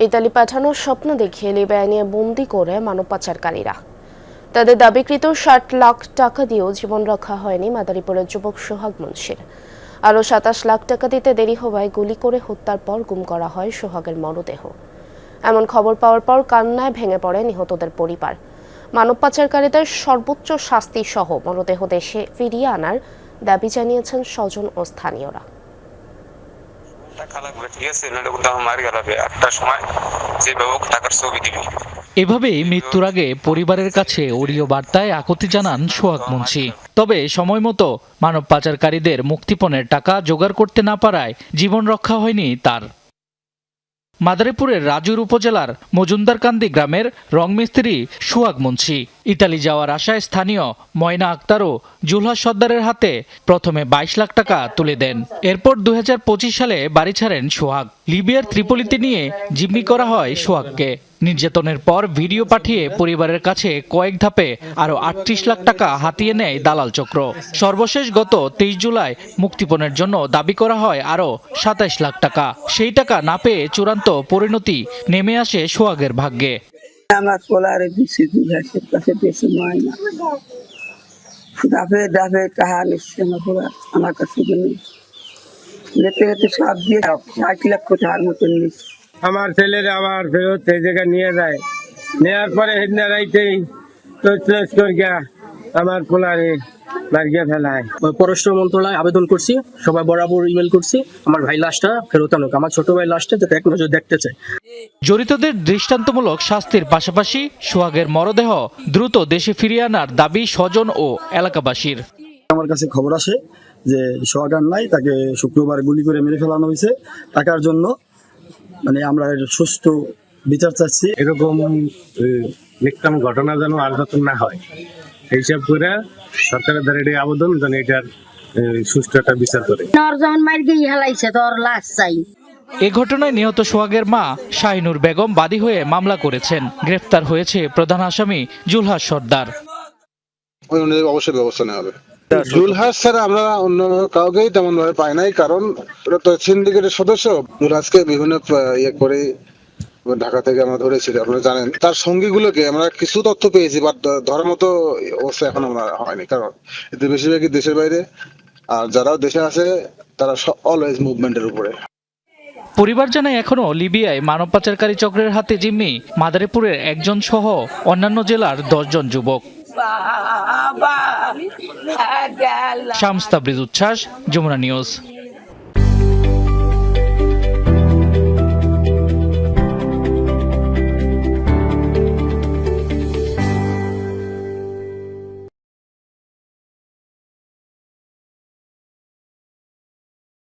Italy পাঠানোর স্বপ্ন দেখিয়ে লিবিয়ায় নিয়ে বন্দি করে মানব পাচারকারীরা। তাদের দাবিকৃত ৬০ লাখ টাকা দিয়েও জীবন রক্ষা হয়নি মাদারীপুরের যুবক সোহাগ মুন্সির। আরও ২৭ লাখ টাকা দিতে দেরি হওয়ায় গুলি করে হত্যার পর গুম করা হয় সোহাগের মরদেহ। এমন খবর পাওয়ার পর কান্নায় ভেঙে পড়ে নিহতদের পরিবার। মানব পাচারকারীদের সর্বোচ্চ শাস্তি সহ মরদেহ দেশে ফিরিয়ে আনার দাবি জানিয়েছেন স্বজন ও স্থানীয়রা। এভাবেই মৃত্যুর আগে পরিবারের কাছে অডিও বার্তায় আকুতি জানান সোহাগ মুন্সি। তবে সময় মতো মানব পাচারকারীদের মুক্তিপণের টাকা জোগাড় করতে না পারায় জীবন রক্ষা হয়নি তার। মাদারীপুরের রাজুর উপজেলার মজুমদারকান্দি গ্রামের রংমিস্ত্রি সোহাগ মুন্সি ইতালি যাওয়ার আশায় স্থানীয় ময়না আক্তার ও জুলহাস সর্দারের হাতে প্রথমে ২২ লাখ টাকা তুলে দেন। এরপর ২০২৫ সালে বাড়ি ছাড়েন সোহাগ। লিবিয়ার ত্রিপোলিতে নিয়ে জিম্মি করা হয় সোহাগকে। নির্যাতনের পর ভিডিও পাঠিয়ে পরিবারের কাছে কয়েক ধাপে আরও ৩৮ লাখ টাকা হাতিয়ে নেয় দালাল চক্র। সর্বশেষ গত ২৩ জুলাই মুক্তিপণের জন্য দাবি করা হয় আরও ২৭ লাখ টাকা। সেই টাকা না পেয়ে চূড়ান্ত পরিণতি নেমে আসে সোহাগের ভাগ্যে। আমার পোলারে দিছি দুলাশের কাছে বেশি ময়না দাফে দাফে টাকা নিচ্ছে আমার কাছে লেতে লেতে সব দিয়ে ৬০ লক্ষ টাকার মতন নিচ্ছে। আমার ছেলের আবার ফেরত এই জায়গায় নিয়ে যায়, নেওয়ার পরে হেদিনা রাইতেই আমার পোলারে মারিয়ে ফেলায়। পররাষ্ট্র মন্ত্রণালয়ে আবেদন করছি, সবাই বরাবর ইমেল করছি আমার ভাই লাশটা ফেরত আনুক, আমার ছোট ভাই লাশটা যাতে এক নজর দেখতে চাই। জড়িতদের দৃষ্টান্তমূলক শাস্তির পাশাপাশি সোহাগের মরদেহ দ্রুত দেশে ফিরিয়ে আনার দাবি স্বজন ও এলাকাবাসীর। আমার কাছে খবর আসে যে সোহাগ আর নাই, তাকে শুক্রবার গুলি করে মেরে ফেলানো হয়েছে। টাকার জন্য আমরা সুষ্ঠু বিচার চাচ্ছি। এরকম নিকটাম ঘটনা যেন আর যাতে না হয় এইসব করে সরকারের দ্বারা এটি আবেদন যেন এটার সুষ্ঠু একটা বিচার করে। এ ঘটনায় নিহত সোহাগের মা শাহিনুর বেগম বাদী হয়ে মামলা করেছেন। গ্রেফতার হয়েছে প্রধান আসামি জুলহাস সর্দার। অবশ্যই ব্যবস্থা নেওয়া হবে। জুলহাস স্যার আমরা অন্য কাউকেই তেমন ভাবে পাই নাই, কারণ ওরা তো সিন্ডিকেটের সদস্য। জুলহাসকে বিভিন্ন ইয়ে করে ঢাকা থেকে আমরা ধরেছি, আপনারা জানেন। তার সঙ্গীগুলোকে আমরা কিছু তথ্য পেয়েছি, বাট ধরার মতো অবস্থা এখন আমরা হয়নি, কারণ এতে বেশিরভাগই দেশের বাইরে, আর যারাও দেশে আছে তারা অলওয়েজ মুভমেন্টের উপরে। পরিবার জানায় এখনো লিবিয়ায় মানব পাচারকারী চক্রের হাতে জিম্মি মাদারীপুরের একজন সহ অন্যান্য জেলার ১০ জন যুবক। শামস তাবরিজ উচ্ছ্বাস, যমুনা নিউজ।